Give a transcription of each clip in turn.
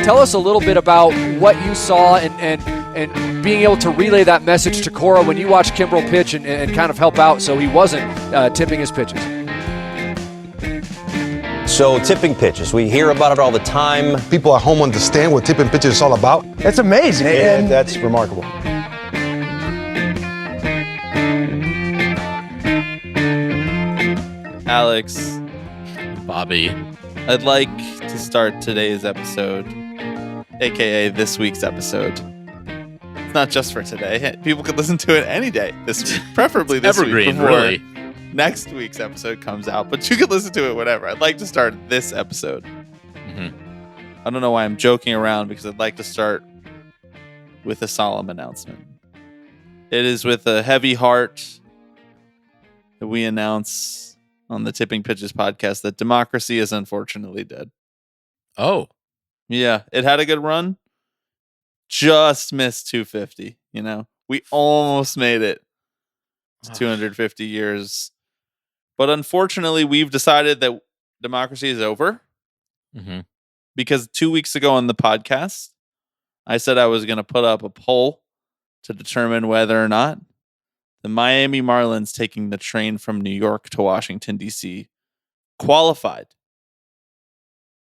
Tell us a little bit about what you saw and being able to relay that message to Cora when you watched Kimbrel pitch and kind of help out so he wasn't tipping his pitches. So tipping pitches, we hear about it all the time. People at home understand what tipping pitches is all about. It's amazing. And that's remarkable. Alex, Bobby, I'd like to start today's episode, aka this week's episode. It's not just for today. People could listen to it any day this week, preferably this evergreen, week before really. Next week's episode comes out. But you could listen to it whenever. I'd like to start this episode. Mm-hmm. I don't know why I'm joking around because I'd like to start with a solemn announcement. It is with a heavy heart that we announce on the Tipping Pitches podcast that democracy is unfortunately dead. Oh. Yeah, it had a good run. Just missed 250, you know. We almost made it to 250 years. But unfortunately, we've decided that democracy is over. Mm-hmm. Because 2 weeks ago on the podcast, I said I was going to put up a poll to determine whether or not the Miami Marlins taking the train from New York to Washington, D.C. qualified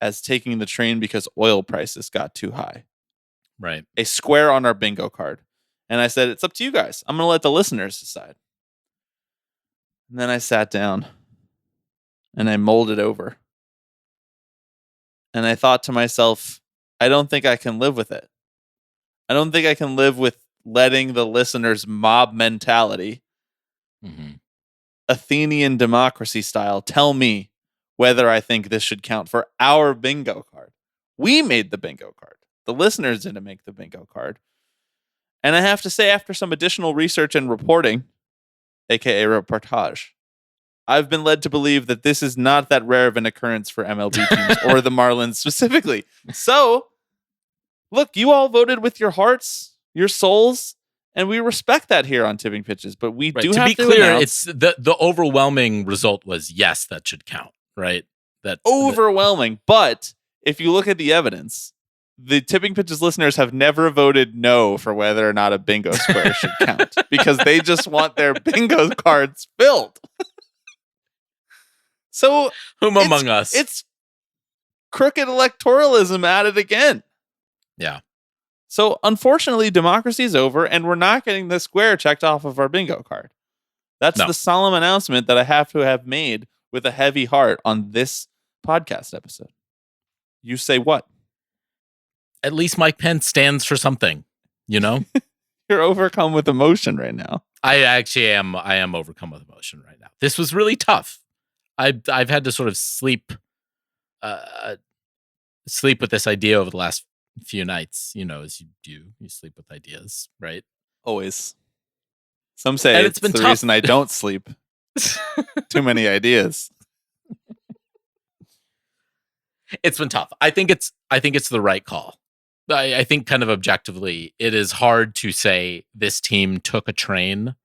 as taking the train because oil prices got too high. Right. A square on our bingo card. And I said, it's up to you guys. I'm going to let the listeners decide. And then I sat down and I mulled it over. And I thought to myself, I don't think I can live with it. I don't think I can live with letting the listeners' mob mentality, Athenian democracy style, tell me whether I think this should count for our bingo card. We made the bingo card. The listeners didn't make the bingo card. And I have to say, after some additional research and reporting, aka reportage, I've been led to believe that this is not that rare of an occurrence for MLB teams or the Marlins specifically. So, look, you all voted with your hearts, your souls, and we respect that here on Tipping Pitches. But we do have to be clear. It's the overwhelming result was yes, that should count, right? That overwhelming. But if you look at the evidence, the Tipping Pitches listeners have never voted no for whether or not a bingo square should count because they just want their bingo cards filled. So, whom among us? It's crooked electoralism at it again. Yeah. So, unfortunately, democracy is over, and we're not getting the square checked off of our bingo card. That's the solemn announcement that I have to have made with a heavy heart on this podcast episode. You say what? At least Mike Pence stands for something, you know? You're overcome with emotion right now. I actually am. I am overcome with emotion right now. This was really tough. I've had to sort of sleep with this idea over the last few nights. You know, as you do, you sleep with ideas, right? Always. Some say it's been the tough. Reason I don't sleep. Too many ideas. It's been tough. I think it's the right call. I think kind of objectively, it is hard to say this team took a train.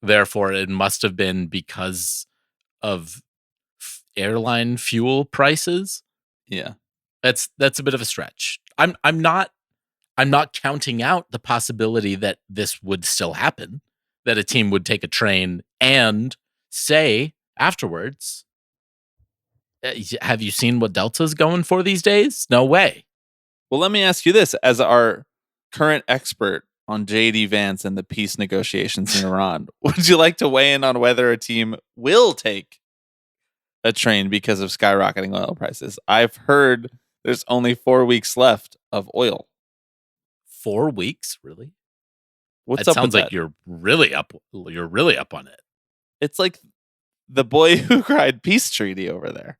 Therefore, it must have been because of airline fuel prices. Yeah, that's a bit of a stretch. I'm not counting out the possibility that this would still happen, that a team would take a train and say afterwards, have you seen what Delta's going for these days? No way. Well, let me ask you this. As our current expert on J.D. Vance and the peace negotiations in Iran, would you like to weigh in on whether a team will take a train because of skyrocketing oil prices? I've heard there's only 4 weeks left of oil. 4 weeks? Really? What's that up sounds with like that? You're really up on it. It's like the boy who cried peace treaty over there.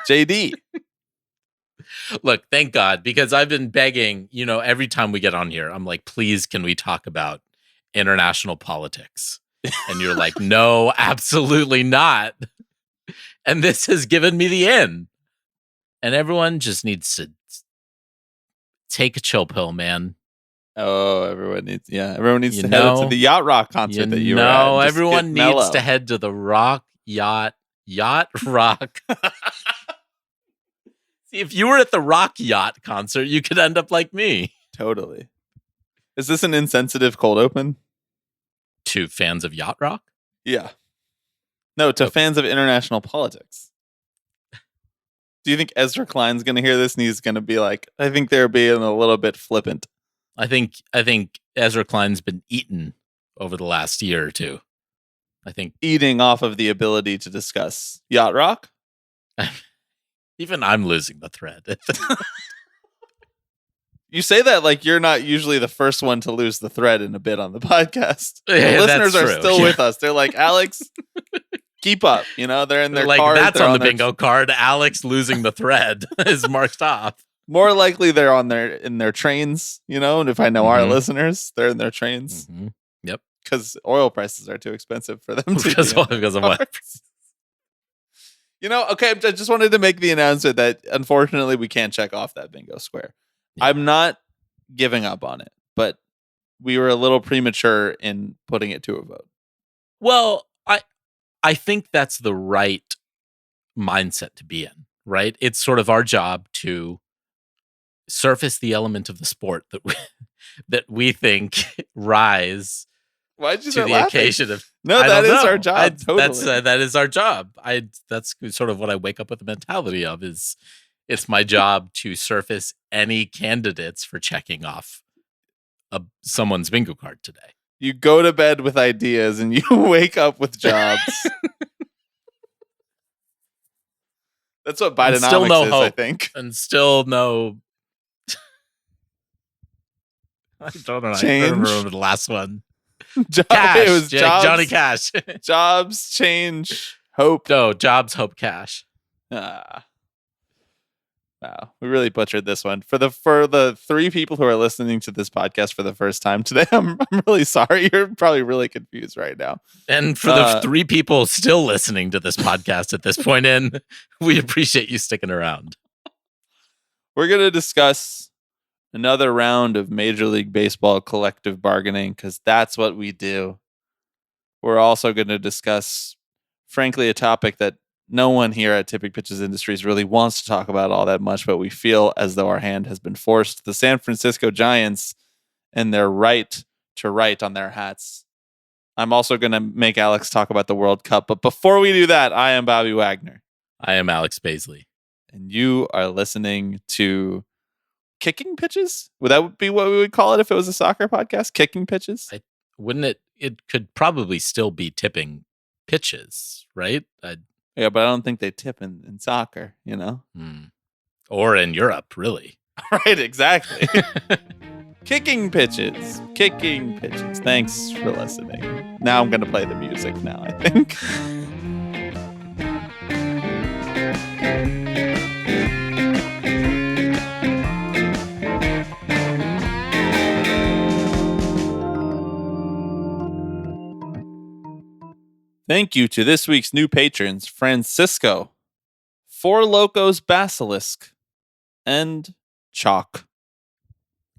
JD. Look, thank God, because I've been begging, you know, every time we get on here, I'm like, please, can we talk about international politics? And you're like, no, absolutely not. And this has given me the in. And everyone just needs to take a chill pill, man. Oh, everyone needs to head to the Yacht Rock concert that you were at. No, everyone needs to head to the Yacht Rock. See, if you were at the Rock Yacht concert, you could end up like me. Totally. Is this an insensitive cold open? To fans of yacht rock? Yeah. No, to fans of international politics. Do you think Ezra Klein's going to hear this and he's going to be like, I think they're being a little bit flippant? I think Ezra Klein's been eaten over the last year or two. I think Eating off of the ability to discuss yacht rock? even I'm losing the thread. You say that like you're not usually the first one to lose the thread in a bit on the podcast. Yeah, the listeners that's are true. still Yeah. with us. They're like, Alex, keep up. You know, they're in their like cars. that's they're on the their- bingo card. Alex losing the thread is marked off. More likely they're in their trains, you know, and if I know our Mhm. listeners, they're in their trains Mhm. Yep. because oil prices are too expensive for them to Because be in of what? cars. You know, okay, I just wanted to make the announcement that unfortunately we can't check off that bingo square. Yeah. I'm not giving up on it, but we were a little premature in putting it to a vote. Well, I think that's the right mindset to be in, right? It's sort of our job to surface the element of the sport that we think rise Why'd you to start the laughing? occasion of. No, I that don't is know. our job. Totally. That is our job. That's sort of what I wake up with the mentality of is it's my job to surface any candidates for checking off someone's bingo card today. You go to bed with ideas and you wake up with jobs. That's what And still Bidenomics no is, I hope. think. And still no. I don't know. I Change. don't remember the last one. Cash. It was jobs, Johnny Cash. jobs, change, hope. No, jobs, hope, cash. Wow, we really butchered this one. For the three people who are listening to this podcast for the first time today, I'm really sorry. You're probably really confused right now. And for the 3 people still listening to this podcast at this point in, we appreciate you sticking around. We're going to discuss another round of Major League Baseball collective bargaining because that's what we do. We're also going to discuss, frankly, a topic that no one here at Tipping Pitches Industries really wants to talk about all that much, but we feel as though our hand has been forced. The San Francisco Giants and their right to write on their hats. I'm also going to make Alex talk about the World Cup. But before we do that, I am Bobby Wagner. I am Alex Baisley. And you are listening to Kicking Pitches? Would that be what we would call it if it was a soccer podcast? Kicking Pitches? Wouldn't it? It could probably still be tipping pitches, right? Yeah, but I don't think they tip in soccer, you know? Or in Europe, really. Right, exactly. Kicking Pitches. Kicking Pitches. Thanks for listening. Now I'm going to play the music now, I think. Thank you to this week's new patrons, Francisco, Four Locos Basilisk, and Chalk.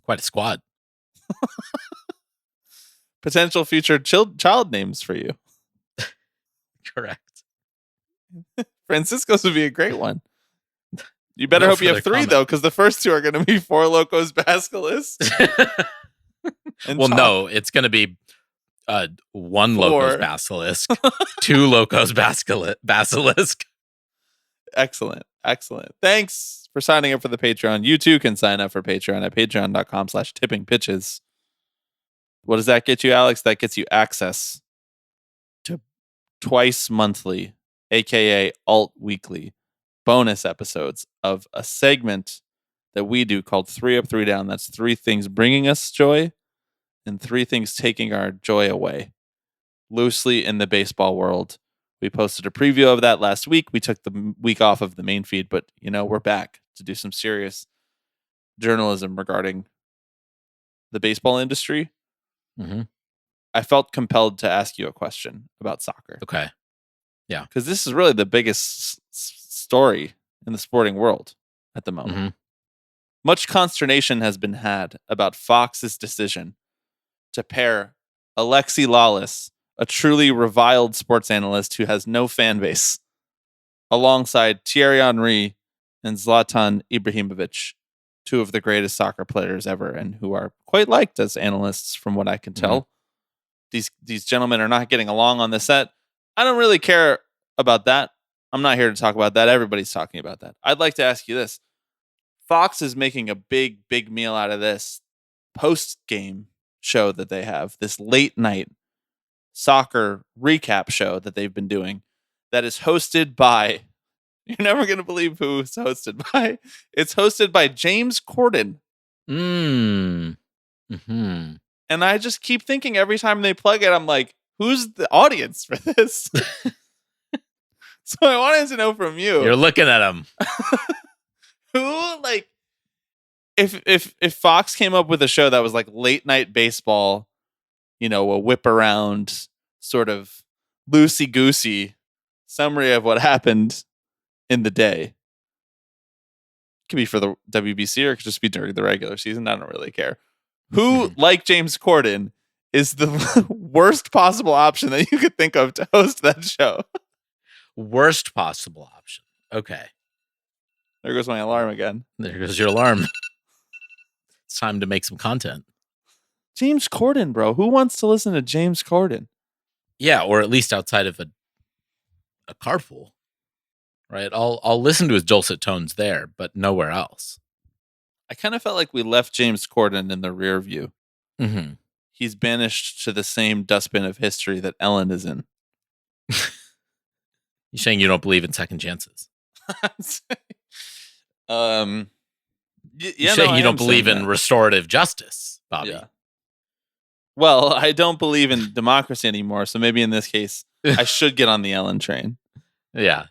Quite a squad. Potential future child names for you. Correct. Francisco's would be a great one. You better No hope you have further 3, comment. though, because the first 2 are going to be Four Locos Basilisk. And Well, Chalk. no, it's going to be 1 4. Locos Basilisk, 2 Locos Basilisk. Excellent. Excellent. Thanks for signing up for the Patreon. You too can sign up for Patreon at patreon.com/tippingpitches. What does that get you, Alex? That gets you access to twice monthly, aka alt weekly, bonus episodes of a segment that we do called 3 Up, 3 Down. That's 3 things bringing us joy and 3 things taking our joy away. Loosely in the baseball world. We posted a preview of that last week. We took the week off of the main feed, but we're back to do some serious journalism regarding the baseball industry. Mm-hmm. I felt compelled to ask you a question about soccer. Okay. Because this is really the biggest story in the sporting world at the moment. Mm-hmm. Much consternation has been had about Fox's decision to pair Alexi Lawless, a truly reviled sports analyst who has no fan base, alongside Thierry Henry and Zlatan Ibrahimovic, two of the greatest soccer players ever, and who are quite liked as analysts, from what I can tell. These gentlemen are not getting along on the set. I don't really care about that. I'm not here to talk about that. Everybody's talking about that. I'd like to ask you this. Fox is making a big meal out of this post-game show that they have, this late night soccer recap show that they've been doing that is hosted by, you're never going to believe who it's hosted by. It's hosted by James Corden. Mm-hmm. And I just keep thinking every time they plug it, I'm like, who's the audience for this? So I wanted to know from you. You're looking at him. Who, like, if Fox came up with a show that was like late night baseball, a whip around sort of loosey goosey summary of what happened in the day. It could be for the WBC or it could just be during the regular season. I don't really care. Who, like James Corden, is the worst possible option that you could think of to host that show? Worst possible option. Okay. There goes my alarm again. There goes your alarm. It's time to make some content. James Corden, bro. Who wants to listen to James Corden? Yeah, or at least outside of a carpool. Right? I'll listen to his dulcet tones there, but nowhere else. I kind of felt like we left James Corden in the rear view. Mm-hmm. He's banished to the same dustbin of history that Ellen is in. You're saying you don't believe in second chances? You're saying you don't believe in restorative justice, Bobby? Yeah. Well, I don't believe in democracy anymore, so maybe in this case, I should get on the Ellen train. Yeah.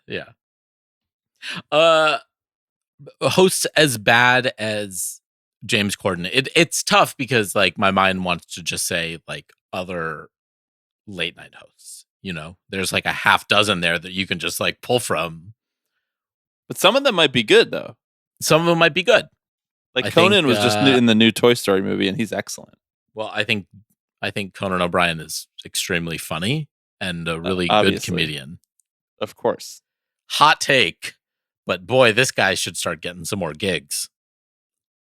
Hosts as bad as James Corden. It's tough because like my mind wants to just say like other late night hosts. There's like a half dozen there that you can just like pull from. But some of them might be good though. Some of them might be good. Like Conan was just in the new Toy Story movie, and he's excellent. Well, I think Conan O'Brien is extremely funny and a really good comedian. Of course. Hot take, but boy, this guy should start getting some more gigs.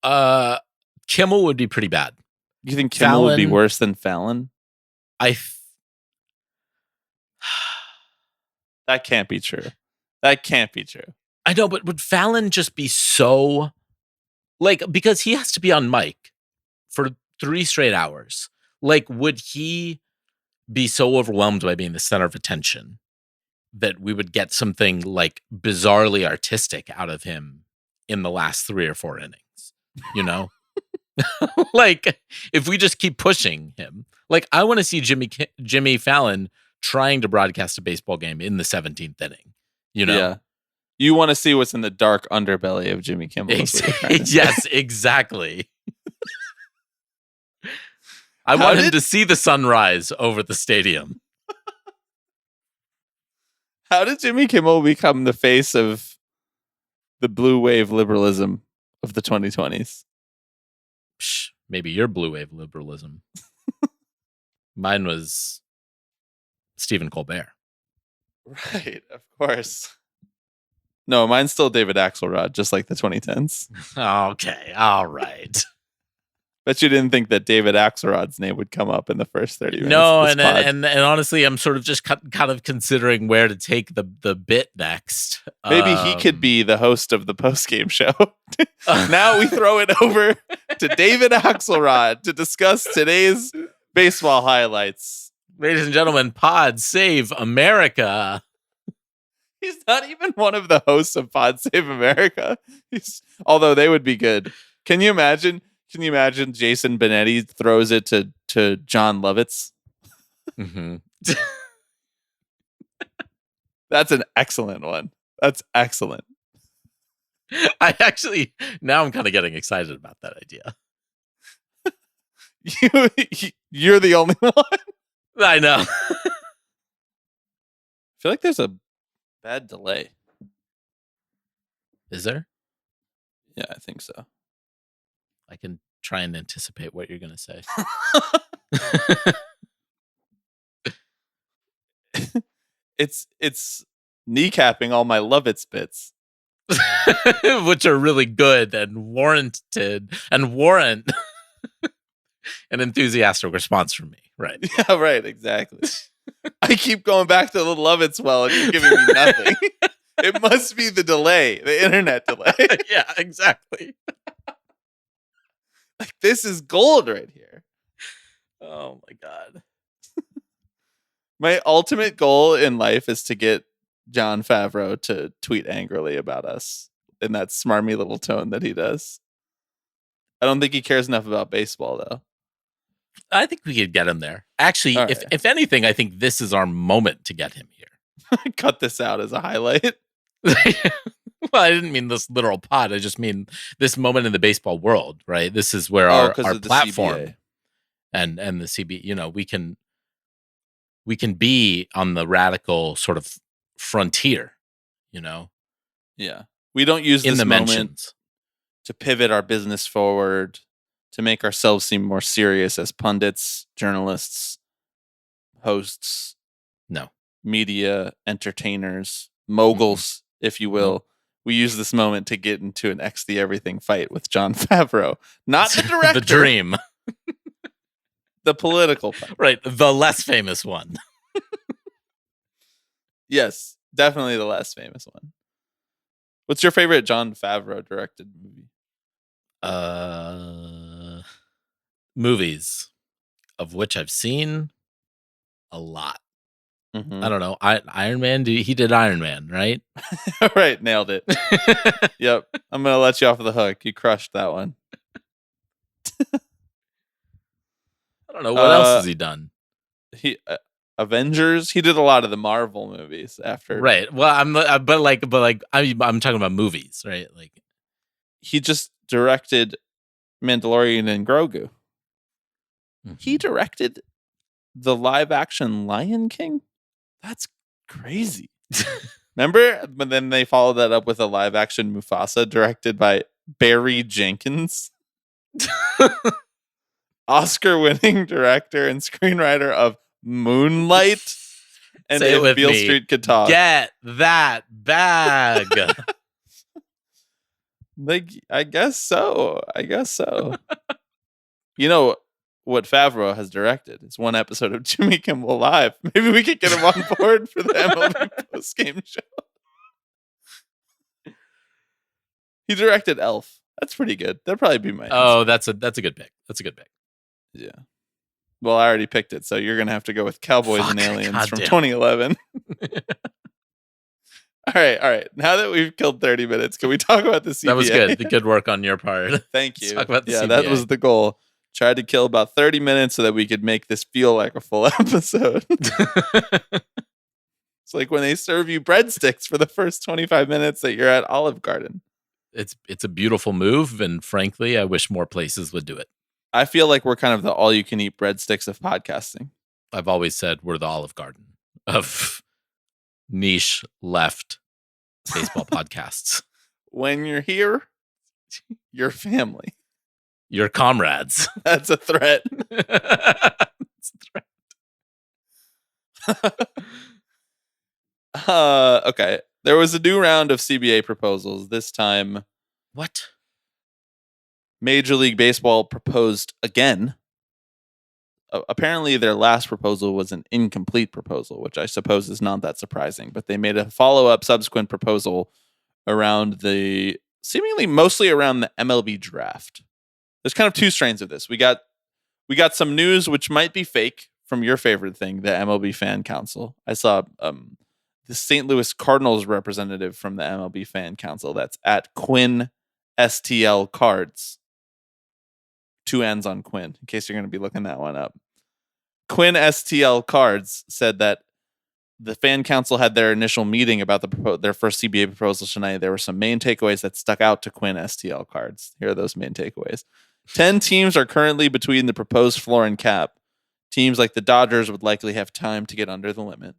Kimmel would be pretty bad. You think Kimmel would be worse than Fallon? That can't be true. That can't be true. I know, but would Fallon just be so like, because he has to be on mic for 3 straight hours. Like, would he be so overwhelmed by being the center of attention that we would get something like bizarrely artistic out of him in the last 3 or 4 innings? Like, if we just keep pushing him, like, I want to see Jimmy Fallon trying to broadcast a baseball game in the 17th inning. Yeah. You want to see what's in the dark underbelly of Jimmy Kimmel. Yes, exactly. I want him to see the sunrise over the stadium. How did Jimmy Kimmel become the face of the blue wave liberalism of the 2020s? Psh, maybe your blue wave liberalism. Mine was Stephen Colbert. Right, of course. No, mine's still David Axelrod, just like the 2010s. Okay, all right. Bet you didn't think that David Axelrod's name would come up in the first 30 minutes. No, and honestly, I'm sort of just kind of considering where to take the bit next. Maybe he could be the host of the post-game show. Now we throw it over to David Axelrod to discuss today's baseball highlights. Ladies and gentlemen, Pod Save America. He's not even one of the hosts of Pod Save America. Although they would be good. Can you imagine Jason Benetti throws it to John Lovitz? Mm-hmm. That's an excellent one. That's excellent. Now I'm kind of getting excited about that idea. You're the only one. I know. I feel like there's a bad delay. Is there? Yeah, I think so. I can try and anticipate what you're going to say. It's kneecapping all my Lovitz bits. which are really good and warranted and warrant an enthusiastic response from me. Right. Yeah, right. Exactly. I keep going back to the Love It Swell and you're giving me nothing. It must be the delay, the internet delay. Yeah, exactly. Like, this is gold right here. Oh my God. My ultimate goal in life is to get Jon Favreau to tweet angrily about us in that smarmy little tone that he does. I don't think he cares enough about baseball, though. I think we could get him there. Actually, All if anything, I think this is our moment to get him here. Cut this out as a highlight. Well, I didn't mean this literal pod. I just mean this moment in the baseball world, right? This is where our 'cause of the platform CBA. and the CB, we can be on the radical sort of frontier, Yeah. We don't use in this the moment mentions. to pivot our business forward, to make ourselves seem more serious as pundits, journalists, hosts, No. media, entertainers, moguls, if you will. We use this moment to get into an X the Everything fight with Jon Favreau. Not the director. The dream. The political fight. Right. The less famous one. Yes, definitely the less famous one. What's your favorite Jon Favreau directed movie? Movies, of which I've seen a lot. Mhm. I don't know. Iron Man, he did Iron Man, right? All right, nailed it. Yep. I'm going to let you off the hook. You crushed that one. I don't know. What else has he done? He Avengers. He did a lot of the Marvel movies after. Right. Well, I'm talking about movies, right? Like, He just directed Mandalorian and Grogu. He mhm. directed the live action Lion King. That's crazy. Remember? But then they followed that up with a live action Mufasa directed by Barry Jenkins, Oscar winning director and screenwriter of Moonlight and Say it If with Beale me. Street Could Talk. Get that bag. Like, I guess so. You know what Favreau has directed? It's one episode of Jimmy Kimmel Live. Maybe we could get him on board for the MLB post-game show. He directed Elf. That's pretty good. That'd probably be my Oh, answer. that's a good pick. That's a good pick. Yeah. Well, I already picked it, so you're gonna have to go with Cowboys and Fuck, Aliens from goddamn. 2011. All right. Now that we've killed 30 minutes, can we talk about the CBA? That was good. The good work on your part. Thank Let's you. talk about the that CBA. was the goal. Tried to kill about 30 minutes so that we could make this feel like a full episode. It's like when they serve you breadsticks for the first 25 minutes that you're at Olive Garden. It's a beautiful move, and frankly, I wish more places would do it. I feel like we're kind of the all-you-can-eat breadsticks of podcasting. I've always said we're the Olive Garden of niche left baseball podcasts. When you're here, you're family. Your comrades. That's a threat. It's a threat. Okay. There was a new round of CBA proposals. This time, What? Major League Baseball proposed again. Apparently, their last proposal was an incomplete proposal, which I suppose is not that surprising. But they made a follow-up subsequent proposal around seemingly mostly around the MLB draft. There's kind of two strains of this. We got some news which might be fake from your favorite thing, the MLB Fan Council. I saw the St. Louis Cardinals representative from the MLB Fan Council. That's at Quinn STL Cards. 2 N's on Quinn, in case you're going to be looking that one up. Quinn STL Cards said that the fan council had their initial meeting about their first CBA proposal tonight. There were some main takeaways that stuck out to Quinn STL Cards. Here are those main takeaways. 10 teams are currently between the proposed floor and cap. Teams like the Dodgers would likely have time to get under the limit.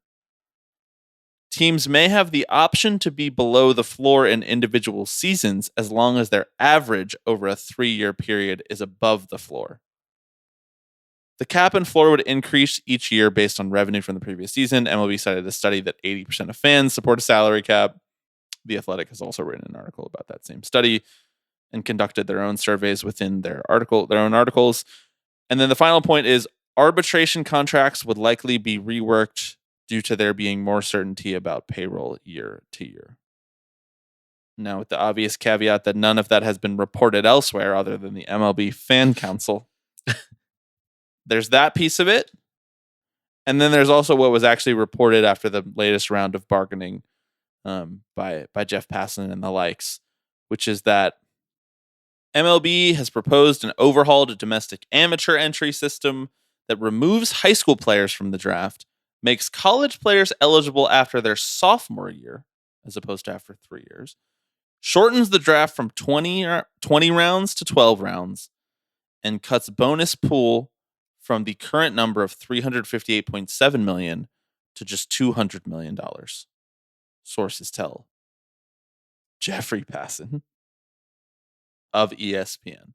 Teams may have the option to be below the floor in individual seasons as long as their average over a 3-year period is above the floor. The cap and floor would increase each year based on revenue from the previous season. MLB cited a study that 80% of fans support a salary cap. The Athletic has also written an article about that same study and conducted their own surveys within their own articles. And then the final point is arbitration contracts would likely be reworked due to there being more certainty about payroll year to year. Now, with the obvious caveat that none of that has been reported elsewhere other than the MLB Fan Council. There's that piece of it. And then there's also what was actually reported after the latest round of bargaining by Jeff Passan and the likes, which is that MLB has proposed an overhauled domestic amateur entry system that removes high school players from the draft, makes college players eligible after their sophomore year, as opposed to after 3 years, shortens the draft from 20 rounds to 12 rounds, and cuts bonus pool from the current number of $358.7 million to just $200 million. Sources tell Jeffrey Passan of ESPN.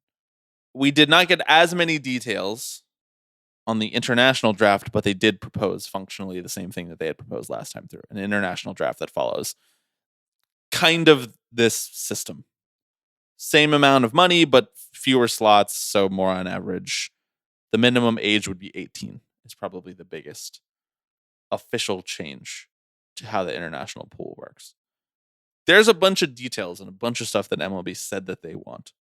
We did not get as many details on the international draft, but they did propose functionally the same thing that they had proposed last time through, an international draft that follows kind of this system. Same amount of money, but fewer slots, so more on average. The minimum age would be 18. It's probably the biggest official change to how the international pool works. There's a bunch of details and a bunch of stuff that MLB said that they want.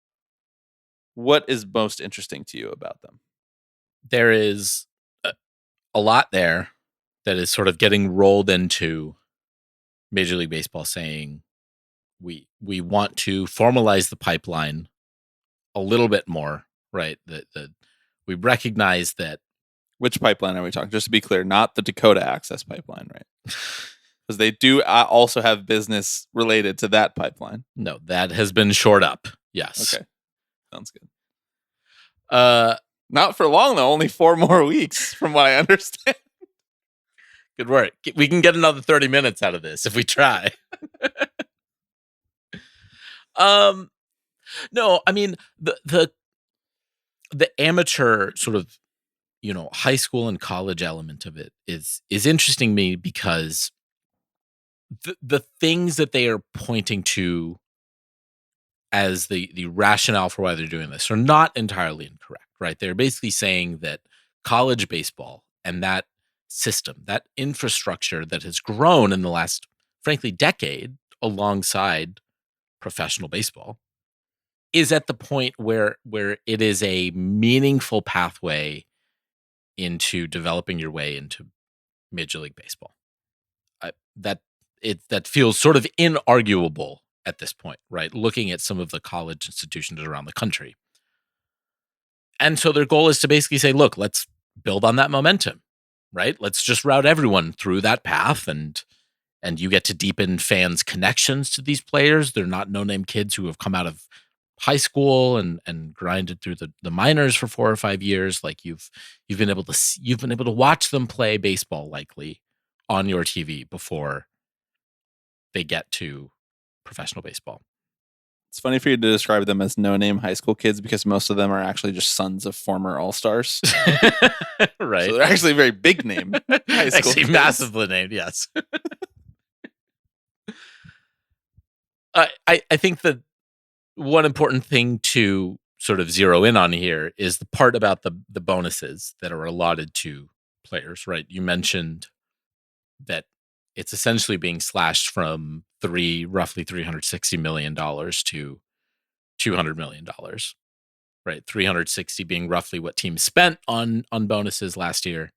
What is most interesting to you about them? There is a lot there that is sort of getting rolled into Major League Baseball saying we want to formalize the pipeline a little bit more, right? That we recognize that. Which pipeline are we talking? Just to be clear, not the Dakota Access Pipeline, right? Because they do also have business related to that pipeline. No, that has been shored up. Yes. Okay. Sounds good. Not for long, though. Only 4 more weeks, from what I understand. Good work. We can get another 30 minutes out of this if we try. No, I mean, the amateur sort of, high school and college element of it is interesting to me because the things that they are pointing to as the rationale for why they're doing this are not entirely incorrect, right? They're basically saying that college baseball and that system, that infrastructure that has grown in the last, frankly, decade alongside professional baseball is at the point where it is a meaningful pathway into developing your way into Major League Baseball. That feels sort of inarguable at this point, right? Looking at some of the college institutions around the country. And so their goal is to basically say, look, let's build on that momentum, right? Let's just route everyone through that path and you get to deepen fans' connections to these players. They're not no-name kids who have come out of high school and grinded through the minors for 4 or 5 years. Like you've been able to watch them play baseball likely on your TV before they get to professional baseball. It's funny for you to describe them as no-name high school kids because most of them are actually just sons of former All-Stars. Right. So they're actually very big name high school actually kids. Massively named, yes. I think that one important thing to sort of zero in on here is the part about the bonuses that are allotted to players, right? You mentioned that it's essentially being slashed from roughly $360 million to $200 million, right? 360 being roughly what teams spent on bonuses last year,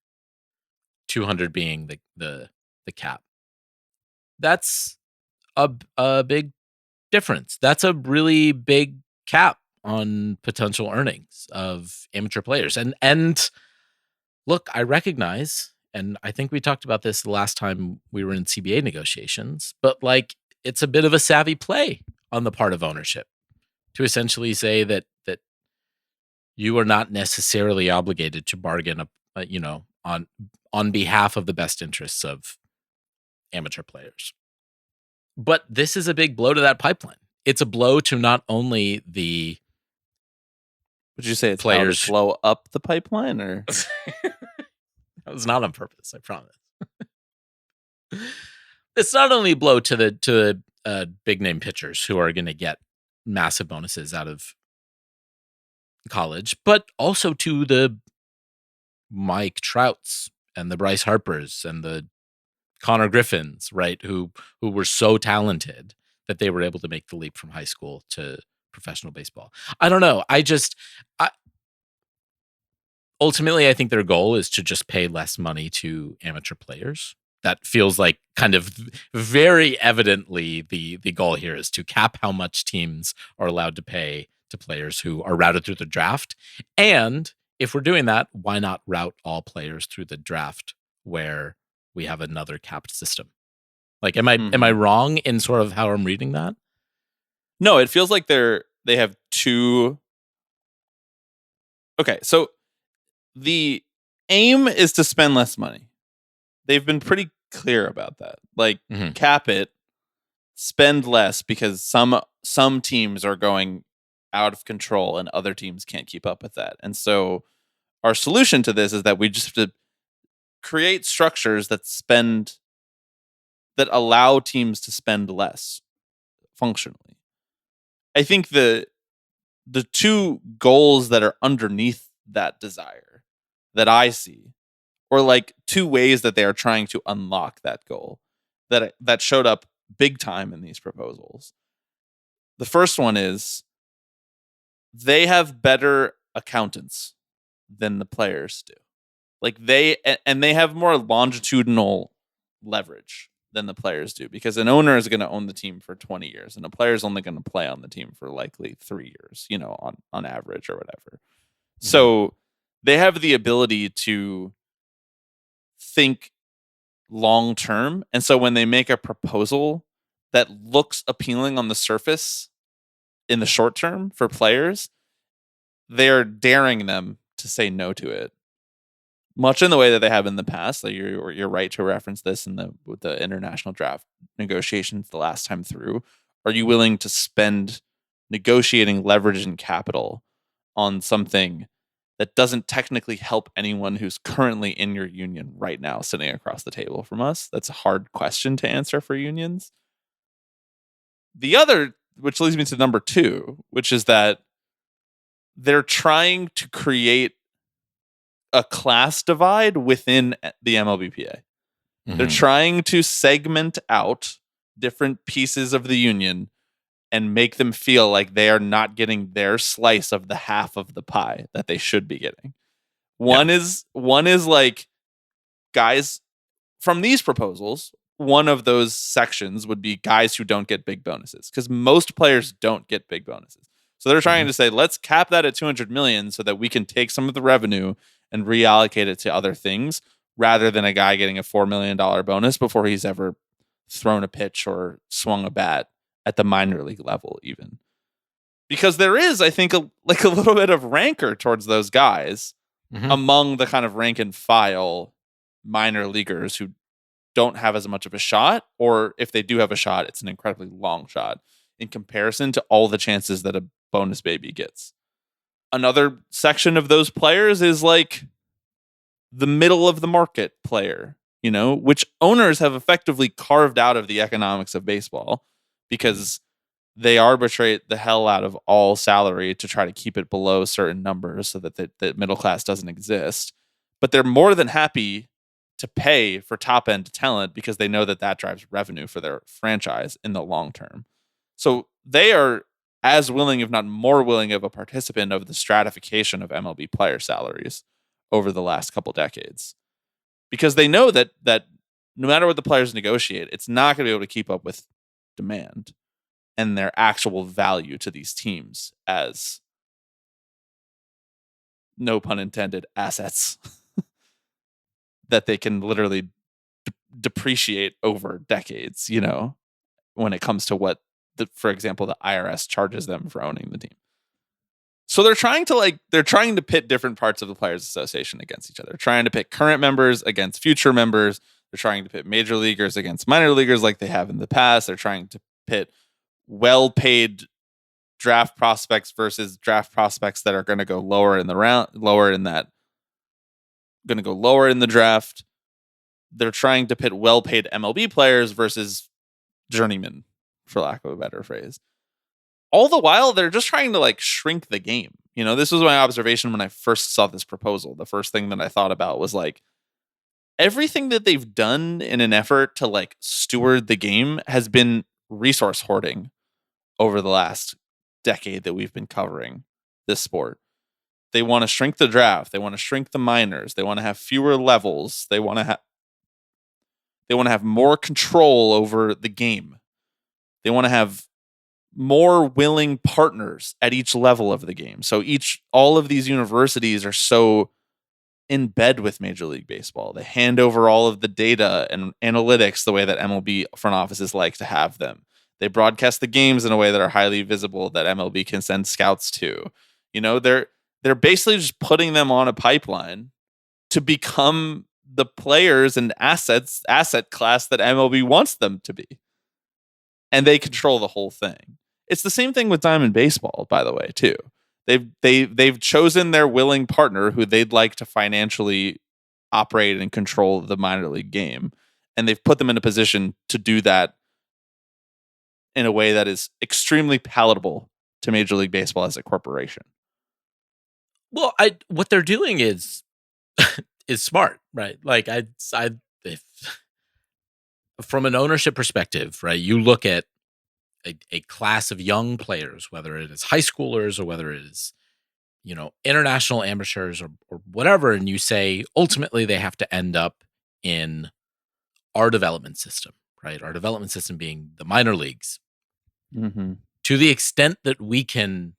200 being the cap. That's a big difference. That's a really big cap on potential earnings of amateur players. And look, I recognize, and I think we talked about this the last time we were in CBA negotiations, but like it's a bit of a savvy play on the part of ownership to essentially say that you are not necessarily obligated to bargain on behalf of the best interests of amateur players. But this is a big blow to that pipeline. It's a blow to not only the Would you say it's players how to blow up the pipeline, or that was not on purpose, I promise. It's not only a blow to big name pitchers who are going to get massive bonuses out of college, but also to the Mike Trouts and the Bryce Harpers and the Connor Griffins, right? Who were so talented that they were able to make the leap from high school to professional baseball. I don't know. Ultimately, I think their goal is to just pay less money to amateur players. That feels like kind of very evidently the goal here is to cap how much teams are allowed to pay to players who are routed through the draft. And if we're doing that, why not route all players through the draft where we have another capped system? Like, am I wrong in sort of how I'm reading that? No, it feels like they have two. Okay, so the aim is to spend less money. They've been pretty clear about that. Like, cap it, spend less, because some teams are going out of control and other teams can't keep up with that. And so our solution to this is that we just have to create structures that allow teams to spend less functionally. I think the two goals that are underneath that desire that I see, or like two ways that they are trying to unlock that goal that showed up big time in these proposals. The first one is they have better accountants than the players do. Like they have more longitudinal leverage than the players do, because an owner is going to own the team for 20 years and a player is only going to play on the team for likely 3 years, on average or whatever. So they have the ability to think long term. And so when they make a proposal that looks appealing on the surface in the short term for players, they're daring them to say no to it, much in the way that they have in the past. Like you're right to reference this with the international draft negotiations the last time through. Are you willing to spend negotiating leverage and capital on something that doesn't technically help anyone who's currently in your union right now sitting across the table from us? That's a hard question to answer for unions. The other, which leads me to number 2, which is that they're trying to create a class divide within the MLBPA. They're trying to segment out different pieces of the union and make them feel like they are not getting their slice of the half of the pie that they should be getting. One is like, guys, from these proposals, one of those sections would be guys who don't get big bonuses, because most players don't get big bonuses. So they're trying to say, let's cap that at 200 million so that we can take some of the revenue and reallocate it to other things, rather than a guy getting a $4 million bonus before he's ever thrown a pitch or swung a bat at the minor league level, even. Because there is, I think, a little bit of rancor towards those guys among the kind of rank and file minor leaguers who don't have as much of a shot, or if they do have a shot, it's an incredibly long shot in comparison to all the chances that a bonus baby gets. Another section of those players is like the middle of the market player, which owners have effectively carved out of the economics of baseball, because they arbitrate the hell out of all salary to try to keep it below certain numbers so that the middle class doesn't exist. But they're more than happy to pay for top end talent because they know that drives revenue for their franchise in the long term. So they are as willing, if not more willing, of a participant of the stratification of MLB player salaries over the last couple decades, because they know that no matter what the players negotiate, it's not going to be able to keep up with demand and their actual value to these teams as, no pun intended, assets that they can literally depreciate over decades, when it comes to what, for example, the IRS charges them for owning the team. So they're trying to pit different parts of the Players Association against each other. They're trying to pit current members against future members. They're trying to pit major leaguers against minor leaguers like they have in the past. They're trying to pit well-paid draft prospects versus draft prospects that are going to go lower in the draft. They're trying to pit well-paid MLB players versus journeyman for lack of a better phrase. All the while, they're just trying to like shrink the game. This was my observation when I first saw this proposal. The first thing that I thought about was like, everything that they've done in an effort to like steward the game has been resource hoarding over the last decade that we've been covering this sport. They want to shrink the draft. They want to shrink the minors. They want to have fewer levels. They want to have more control over the game. They want to have more willing partners at each level of the game. So all of these universities are so in bed with Major League Baseball. They hand over all of the data and analytics the way that MLB front offices like to have them. They broadcast the games in a way that are highly visible that MLB can send scouts to. They're basically just putting them on a pipeline to become the players and asset class that MLB wants them to be. And they control the whole thing. It's the same thing with Diamond Baseball, by the way, too. They've chosen their willing partner who they'd like to financially operate and control the minor league game, and they've put them in a position to do that in a way that is extremely palatable to Major League Baseball as a corporation. Well, what they're doing is smart, right? Like if, from an ownership perspective, right? You look at a class of young players, whether it is high schoolers or whether it is, international amateurs or whatever, and you say ultimately they have to end up in our development system, right? Our development system being the minor leagues. Mm-hmm. To the extent that we can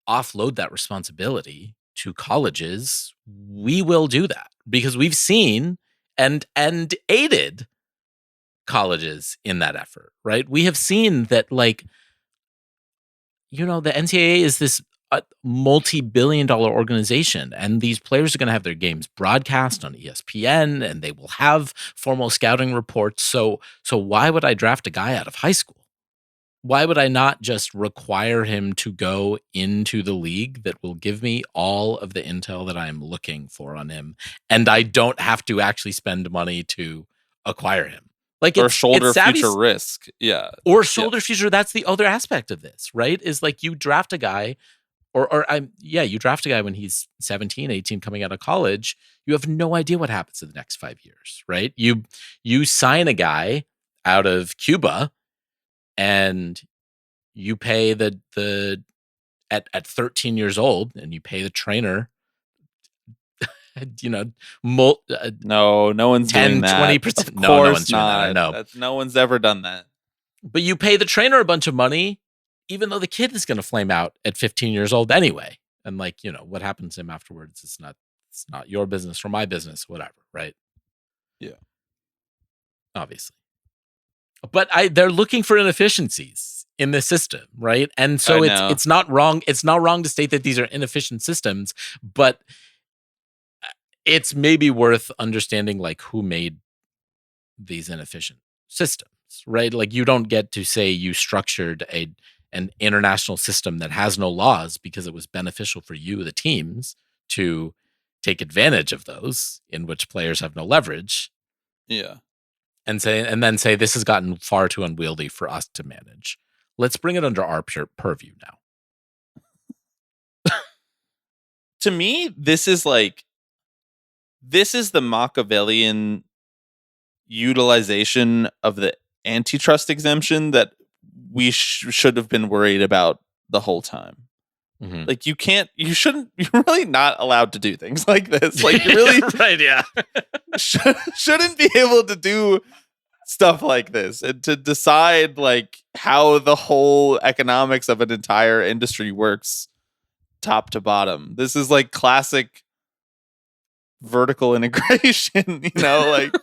offload that responsibility to colleges, we will do that because we've seen and aided colleges in that effort, right? We have seen that, like, the NCAA is this multi-billion-dollar organization, and these players are going to have their games broadcast on ESPN, and they will have formal scouting reports. So why would I draft a guy out of high school? Why would I not just require him to go into the league that will give me all of the intel that I'm looking for on him, and I don't have to actually spend money to acquire him? Like, or shoulder future risk. Yeah. Or shoulder future. That's the other aspect of this, right? Is like you draft a guy you draft a guy when he's 17, 18 coming out of college. You have no idea what happens in the next 5 years, right? You sign a guy out of Cuba and you pay at 13 years old, and you pay the trainer no one's 10, doing that. 20%. Of No course one's doing that. I know. No one's ever done that. But you pay the trainer a bunch of money, even though the kid is going to flame out at 15 years old anyway. And what happens to him afterwards, it's not your business or my business, whatever, right? Yeah. Obviously. But they're looking for inefficiencies in the system, right? And so it's not wrong. It's not wrong to state that these are inefficient systems, but it's maybe worth understanding like who made these inefficient systems, right? Like you don't get to say you structured an international system that has no laws because it was beneficial for you, the teams, to take advantage of those in which players have no leverage. Yeah. And then say this has gotten far too unwieldy for us to manage. Let's bring it under our purview now. To me, this is the Machiavellian utilization of the antitrust exemption that we should have been worried about the whole time. Mm-hmm. Like you're really not allowed to do things like this. Like you really right, yeah. shouldn't be able to do stuff like this and to decide like how the whole economics of an entire industry works top to bottom. This is like classic vertical integration, like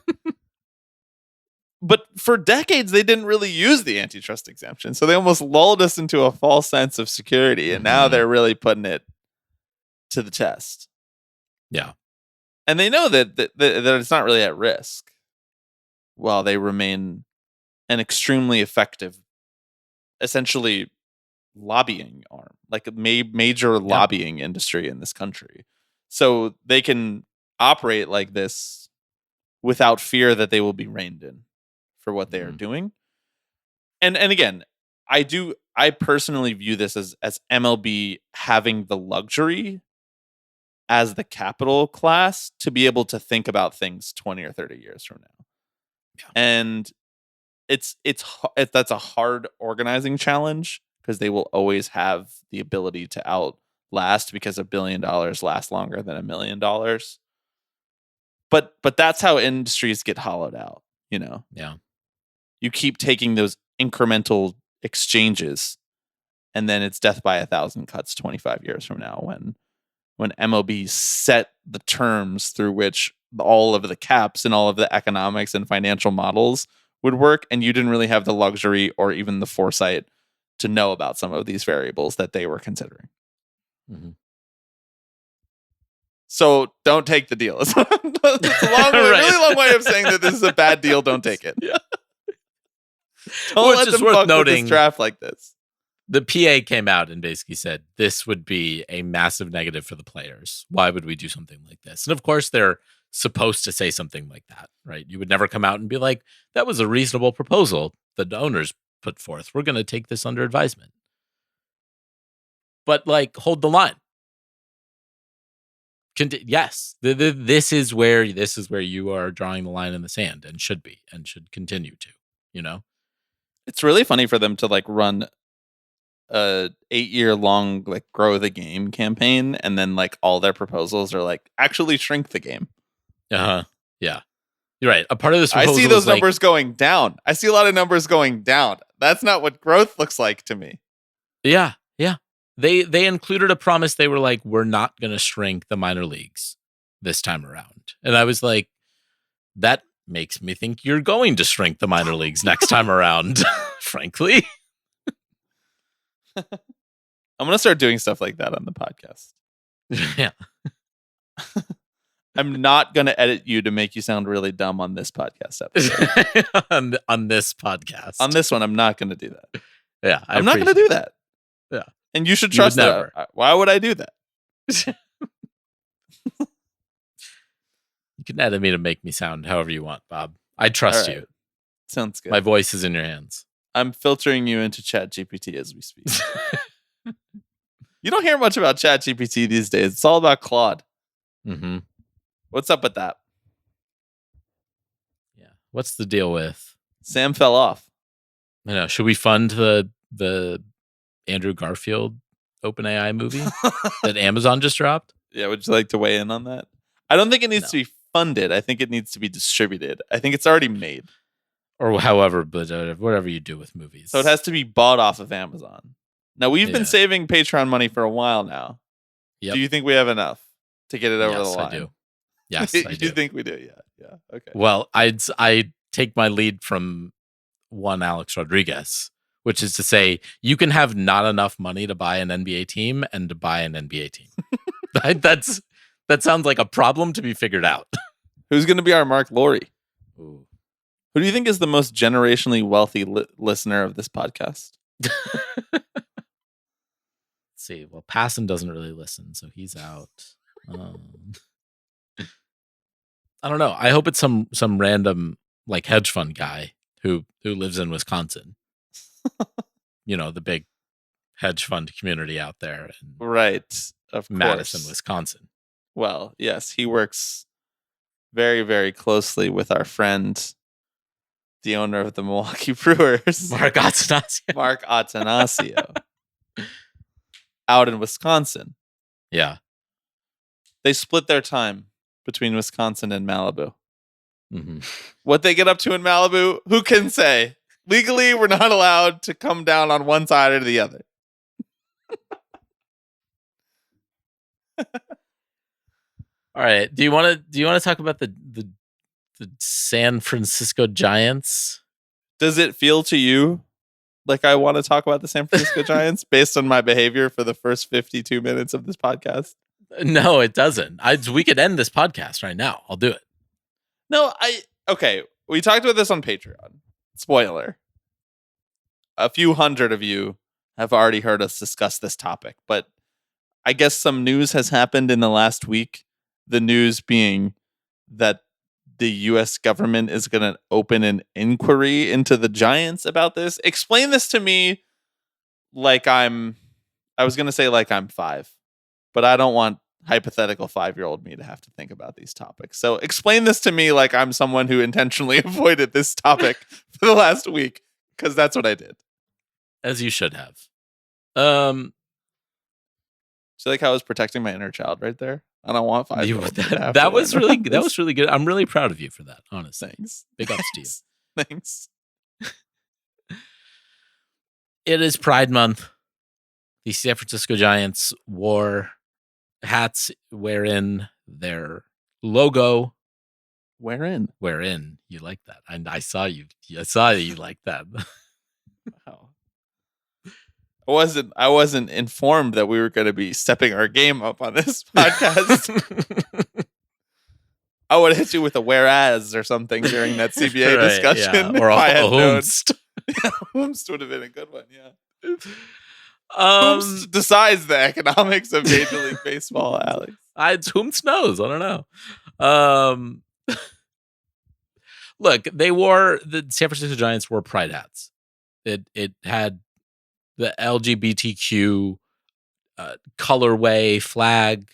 but for decades they didn't really use the antitrust exemption. So they almost lulled us into a false sense of security, and now they're really putting it to the test. Yeah. And they know that it's not really at risk while they remain an extremely effective, essentially lobbying arm, like a major lobbying industry in this country. So they can operate like this without fear that they will be reined in for what they are doing. And again, I personally view this as MLB having the luxury as the capital class to be able to think about things 20 or 30 years from now. Yeah. And that's a hard organizing challenge because they will always have the ability to outlast because $1 billion lasts longer than $1 million. But that's how industries get hollowed out, you know. Yeah. You keep taking those incremental exchanges, and then it's death by 1,000 cuts 25 years from now when MLB set the terms through which all of the caps and all of the economics and financial models would work, and you didn't really have the luxury or even the foresight to know about some of these variables that they were considering. Mm-hmm. So don't take the deal. It's a long way, really long way of saying that this is a bad deal. Don't take it. Yeah. Don't Which let is them worth fuck with noting. this draft like this. The PA came out and basically said this would be a massive negative for the players. Why would we do something like this? And of course, they're supposed to say something like that, right? You would never come out and be like, that was a reasonable proposal the owners put forth. We're going to take this under advisement. But like, hold the line. Yes, this is where you are drawing the line in the sand and should be and should continue to, you know? It's really funny for them to like run a 8-year long like grow the game campaign, and then like all their proposals are like actually shrink the game. Yeah, you're right. A part of this I proposal see those is, like, numbers going down. I see a lot of numbers going down. That's not what growth looks like to me. Yeah. They included a promise. They were like, we're not going to shrink the minor leagues this time around. And I was like, that makes me think you're going to shrink the minor leagues next time around, frankly. I'm going to start doing stuff like that on the podcast. Yeah. I'm not going to edit you to make you sound really dumb on this podcast episode. on this podcast. On this one, I'm not going to do that. Yeah. I'm not going to do that. Yeah. And you should You would trust that. Why would I do that? You can edit me to make me sound however you want, Bob. I trust All right. you. Sounds good. My voice is in your hands. I'm filtering you into ChatGPT as we speak. You don't hear much about ChatGPT these days. It's all about Claude. Mm-hmm. What's up with that? Yeah. What's the deal with? Sam fell off. I know. Should we fund the Andrew Garfield OpenAI movie that Amazon just dropped? Yeah, would you like to weigh in on that? I don't think it needs to be funded. I think it needs to be distributed. I think it's already made. Or however, but whatever you do with movies. So it has to be bought off of Amazon. Now, we've been saving Patreon money for a while now. Yep. Do you think we have enough to get it over the Yes, line? I do. Yes, I do. You think we do? Yeah. Okay. Well, I take my lead from one Alex Rodriguez, which is to say, you can have not enough money to buy an NBA team and to buy an NBA team. That sounds like a problem to be figured out. Who's going to be our Mark Laurie? Ooh. Who do you think is the most generationally wealthy listener of this podcast? Let's see. Well, Passon doesn't really listen, so he's out. I don't know. I hope it's some random like hedge fund guy who lives in Wisconsin. You know, the big hedge fund community out there in Right. Of Madison, course. Wisconsin. Well, yes, he works very, very closely with our friend, the owner of the Milwaukee Brewers, Mark Attanasio. Mark Attanasio, out in Wisconsin. Yeah. They split their time between Wisconsin and Malibu. Mm-hmm. What they get up to in Malibu, who can say? Legally, we're not allowed to come down on one side or the other. All right. Do you want to talk about the San Francisco Giants? Does it feel to you like I want to talk about the San Francisco Giants based on my behavior for the first 52 minutes of this podcast? No, it doesn't. We could end this podcast right now. I'll do it. No, okay. We talked about this on Patreon. Spoiler. A few hundred of you have already heard us discuss this topic, but I guess some news has happened in the last week. The news being that the U.S. government is going to open an inquiry into the Giants about this. Explain this to me like I was going to say like I'm 5, but I don't want hypothetical 5-year-old me to have to think about these topics. So explain this to me like I'm someone who intentionally avoided this topic for the last week, because that's what I did. As you should have. So like how I was protecting my inner child right there. I don't want 5-year-olds. That was really good. I'm really proud of you for that, honestly. Thanks. Big ups to you. Thanks. It is Pride Month. The San Francisco Giants wore hats wherein their logo. Wherein You like that. And I saw you liked that. Wow. I wasn't informed that we were going to be stepping our game up on this podcast. I would have hit you with a whereas or something during that CBA Right, discussion. yeah. Or if I a had known. whomst. Whomst would have been a good one, yeah. Whomst decides the economics of Major League Baseball, Alex. It's whomst knows. I don't know. Look, the San Francisco Giants wore pride hats. It had the LGBTQ colorway flag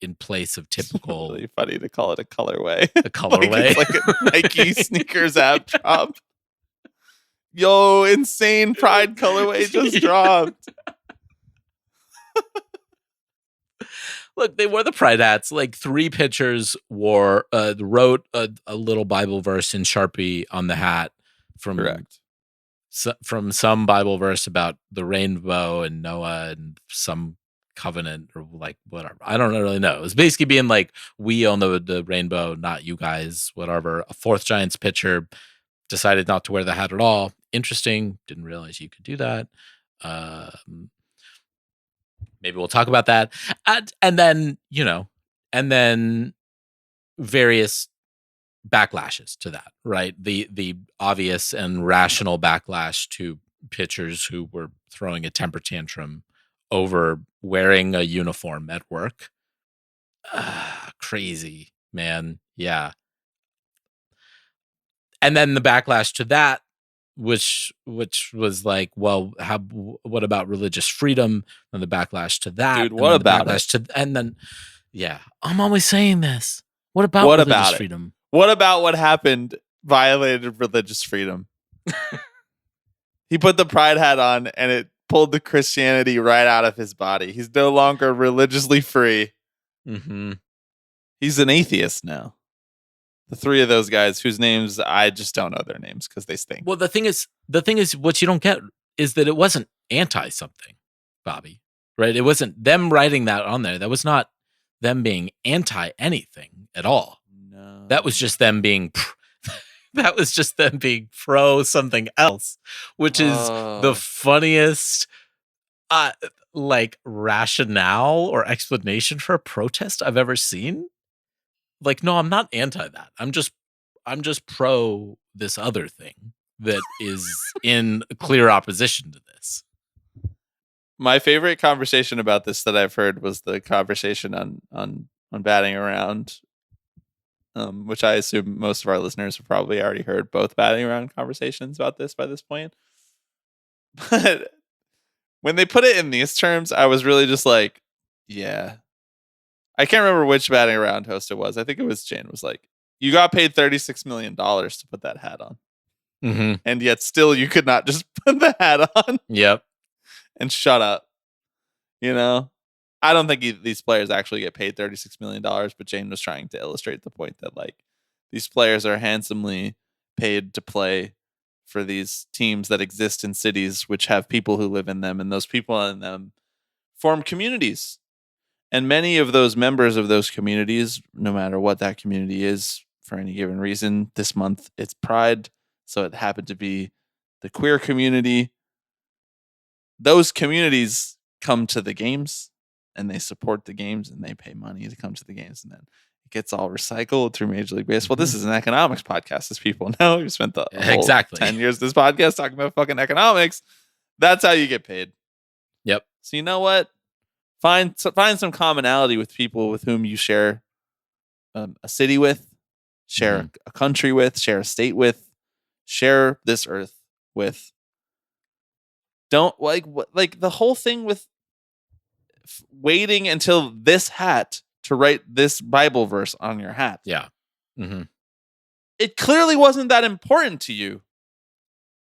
in place of typical. Really funny to call it a colorway. A colorway, like a Nike sneakers app drop. Yo, insane pride colorway just dropped. Look, they wore the pride hats. Like 3 pitchers wrote a little Bible verse in Sharpie on the hat from Correct. From some Bible verse about the rainbow and Noah and some covenant or like whatever. I don't really know. It was basically being like, we own the rainbow, not you guys, whatever. A 4th Giants pitcher decided not to wear the hat at all. Interesting. Didn't realize you could do that. Maybe we'll talk about that. And then various backlashes to that, right? The obvious and rational backlash to pitchers who were throwing a temper tantrum over wearing a uniform at work. Crazy, man. Yeah. And then the backlash to that, which was like, well, what about religious freedom? And the backlash to that. Dude, what about it? And then, yeah, I'm always saying this. What about religious freedom? What about what happened violated religious freedom? He put the pride hat on and it pulled the Christianity right out of his body. He's no longer religiously free. Mm-hmm. He's an atheist now. The 3 of those guys whose names I just don't know their names because they stink. Well, the thing is, what you don't get is that it wasn't anti something, Bobby. Right? It wasn't them writing that on there. That was not them being anti anything at all. No, that was just them being. That was just them being pro something else, which is the funniest, like rationale or explanation for a protest I've ever seen. Like, no, I'm not anti that. I'm just pro this other thing that is in clear opposition to this. My favorite conversation about this that I've heard was the conversation on batting around, which I assume most of our listeners have probably already heard both batting around conversations about this by this point. But when they put it in these terms, I was really just like, yeah. I can't remember which batting around host it was. I think it was Jane was like, you got paid $36 million to put that hat on. Mm-hmm. And yet still you could not just put the hat on. Yep. And shut up. You know? I don't think these players actually get paid $36 million, but Jane was trying to illustrate the point that like these players are handsomely paid to play for these teams that exist in cities which have people who live in them, and those people in them form communities. And many of those members of those communities, no matter what that community is, for any given reason, this month it's Pride, so it happened to be the queer community. Those communities come to the games and they support the games and they pay money to come to the games, and then it gets all recycled through Major League Baseball. This is an economics podcast, as people know. We spent the whole 10 years of this podcast talking about fucking economics. That's how you get paid. Yep. So you know what? Find some commonality with people with whom you share a city with, share a country with, share a state with, share this earth with. Don't like the whole thing with waiting until this hat to write this Bible verse on your hat. Yeah. Mm-hmm. It clearly wasn't that important to you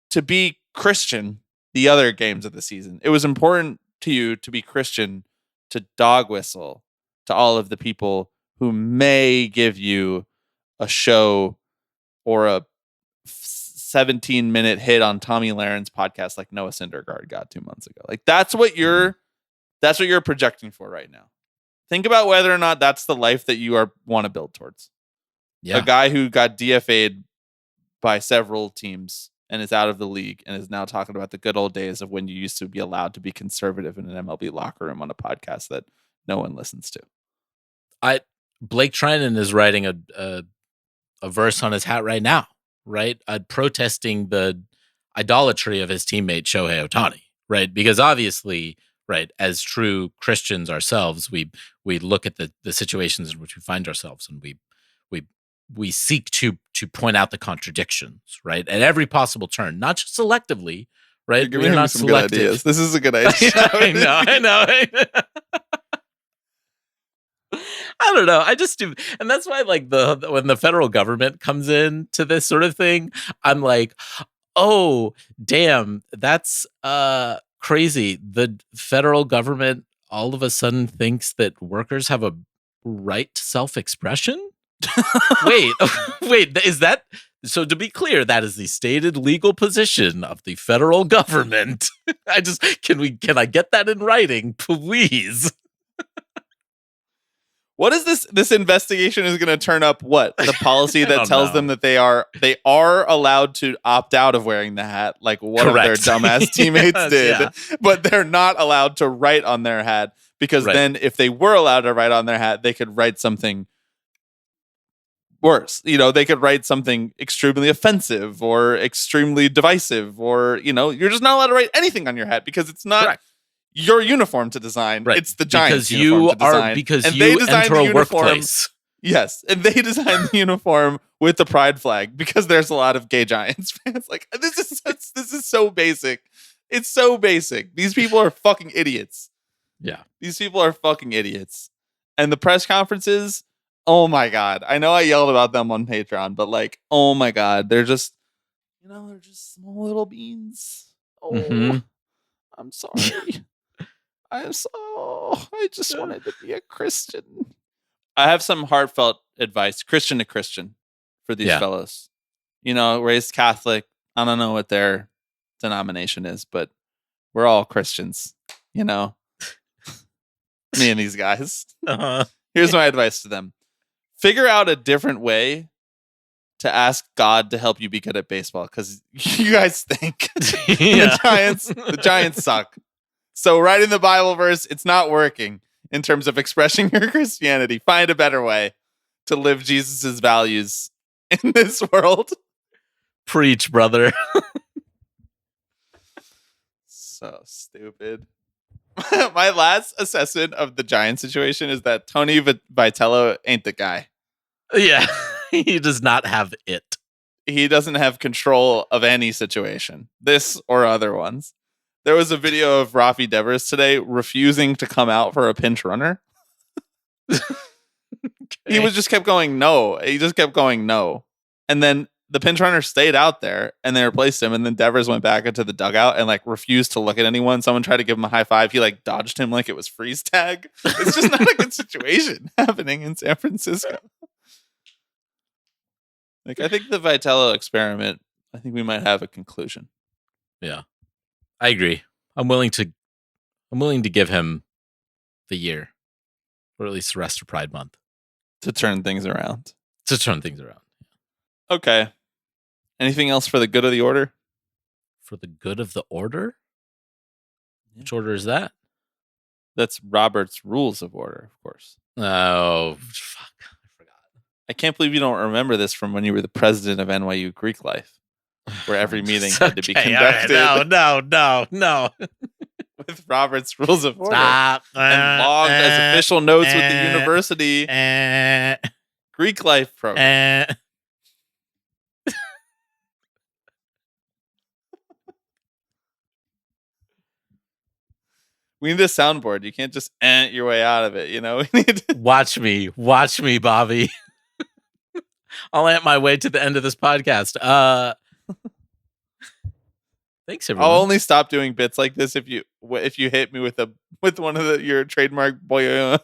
to be Christian the other games of the season. It was important to you to be Christian, to dog whistle to all of the people who may give you a show or a 17-minute hit on Tommy Laren's podcast like Noah Syndergaard got 2 months ago. Like that's what you're projecting for right now. Think about whether or not that's the life that you want to build towards. Yeah. A guy who got DFA'd by several teams and is out of the league and is now talking about the good old days of when you used to be allowed to be conservative in an MLB locker room on a podcast that no one listens to. Blake Trinan is writing a verse on his hat right now, right? Protesting the idolatry of his teammate Shohei Ohtani, right? Because obviously, right, as true Christians ourselves, we look at the situations in which we find ourselves, and we seek to point out the contradictions, right, at every possible turn, not just selectively, right? You're giving me some good ideas. This is a good idea. I know. I don't know. I just do, and that's why, like, when the federal government comes in to this sort of thing, I'm like, oh, damn, that's crazy. The federal government all of a sudden thinks that workers have a right to self-expression. Wait, is that so? To be clear, that is the stated legal position of the federal government. Can I get that in writing, please? What is this investigation is going to turn up? What, the policy that tells them that they are allowed to opt out of wearing the hat, like one of their dumbass teammates did, but they're not allowed to write on their hat because then if they were allowed to write on their hat, they could write something worse. They could write something extremely offensive or extremely divisive, or you're just not allowed to write anything on your hat because it's not your uniform to design. Right. It's the Giants' uniform to design. Because you enter a workplace. Yes, and they designed the uniform with the pride flag because there's a lot of gay Giants fans. Like, this is so basic. It's so basic. These people are fucking idiots. Yeah. These people are fucking idiots. And the press conferences, oh my God. I know I yelled about them on Patreon, but like, oh my God. They're just, they're just small little beans. Oh, I'm sorry. I just wanted to be a Christian. I have some heartfelt advice, Christian to Christian, for these fellows. Raised Catholic. I don't know what their denomination is, but we're all Christians, Me and these guys. Here's my advice to them. Figure out a different way to ask God to help you be good at baseball, because you guys stink. The Giants suck. So writing the Bible verse, it's not working in terms of expressing your Christianity. Find a better way to live Jesus's values in this world. Preach, brother. So stupid. My last assessment of the Giants situation is that Tony Vitello ain't the guy. Yeah, he does not have it. He doesn't have control of any situation, this or other ones. There was a video of Rafi Devers today refusing to come out for a pinch runner. He just kept going, no. He just kept going, no. And then the pinch runner stayed out there and they replaced him. And then Devers went back into the dugout and refused to look at anyone. Someone tried to give him a high five. He dodged him like it was freeze tag. It's just not a good situation happening in San Francisco. I think the Vitello experiment, I think we might have a conclusion. Yeah. I agree. I'm willing to give him the year, or at least the rest of Pride Month, to turn things around. Okay. Anything else for the good of the order? For the good of the order? Which order is that? That's Robert's Rules of Order, of course. Oh, fuck. I forgot. I can't believe you don't remember this from when you were the president of NYU Greek Life, where every meeting had to be conducted. Right, no. With Robert's Rules of Order. And logged as official notes with the university Greek Life program. We need a soundboard. You can't just your way out of it. You know, we need to- Watch me, Bobby. I'll ant my way to the end of this podcast. Thanks, everyone. I'll only stop doing bits like this if you hit me with one of your trademark boyoings.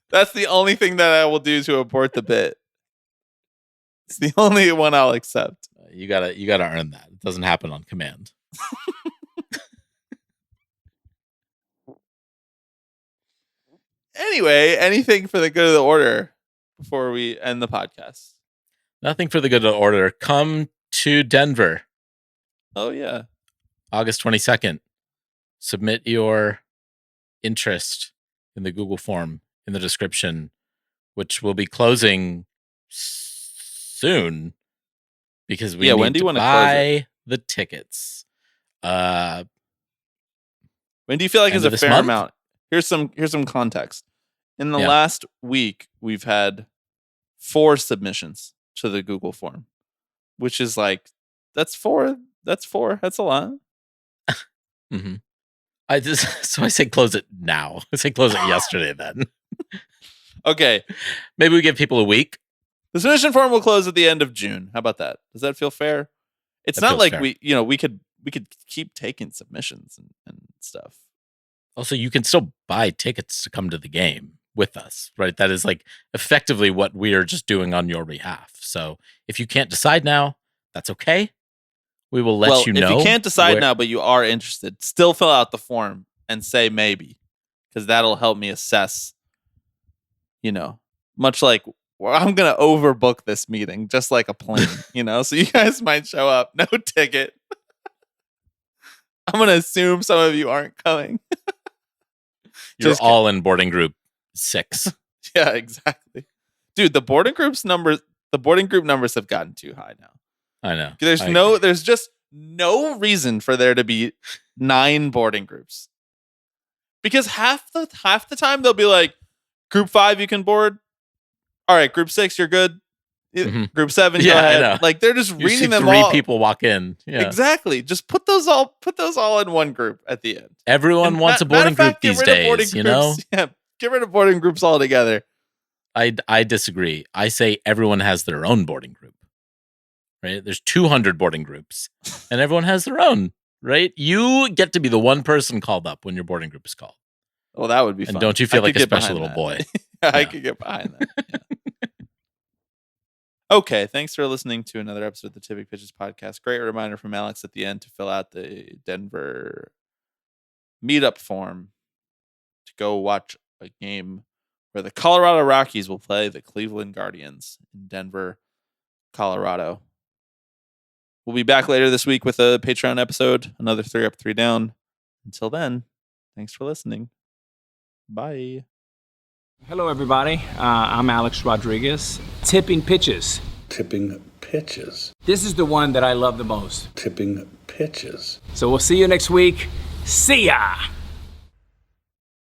That's the only thing that I will do to abort the bit. It's the only one I'll accept. You gotta earn that. It doesn't happen on command. Anyway, anything for the good of the order before we end the podcast? Nothing for the good of the order. Come to Denver, Oh yeah. August 22nd. Submit your interest in the Google form in the description, which will be closing soon because we when need do you to want to close buy the tickets. When do you feel like End is of a this fair month? amount? Here's some context. In the Yeah. last week, we've had 4 submissions to the Google form, which is like that's 4. That's a lot. Mm-hmm. So I say close it now. I say close it yesterday then. Okay. Maybe we give people a week. The submission form will close at the end of June. How about that? Does that feel fair? It's That not feels like fair. we could keep taking submissions and stuff. Also, you can still buy tickets to come to the game with us, right? That is like effectively what we are just doing on your behalf. So if you can't decide now, that's okay. We will let you know. If you can't decide now, but you are interested, still fill out the form and say maybe, because that'll help me assess. Much like I'm gonna overbook this meeting, just like a plane. So you guys might show up, no ticket. I'm gonna assume some of you aren't coming. You're Just all in boarding group 6. Yeah, exactly, dude. The boarding group numbers have gotten too high now. I know. There's just no reason for there to be 9 boarding groups. Because half the time they'll be like, group 5 you can board. All right, group 6 you're good. Mhm. Group 7 go Yeah, I ahead. know. Like they're just You see reading them 3 all. people walk in. Yeah. Exactly. Just put those all in one group at the end. Everyone And wants a matter boarding of fact, group get these rid of boarding days, you know? groups. Yeah, get rid of boarding groups altogether. I disagree. I say everyone has their own boarding group. Right? There's 200 boarding groups and everyone has their own, right? You get to be the one person called up when your boarding group is called. Well, that would be And fun. don't you feel I like could a get special behind little that. boy? I Yeah. could get behind that. Yeah. Okay, thanks for listening to another episode of the Tipping Pitches podcast. Great reminder from Alex at the end to fill out the Denver meetup form to go watch a game where the Colorado Rockies will play the Cleveland Guardians in Denver, Colorado. We'll be back later this week with a Patreon episode, another 3 Up, 3 Down. Until then, thanks for listening. Bye. Hello, everybody. I'm Alex Rodriguez. Tipping pitches. Tipping pitches. This is the one that I love the most. Tipping pitches. So we'll see you next week. See ya!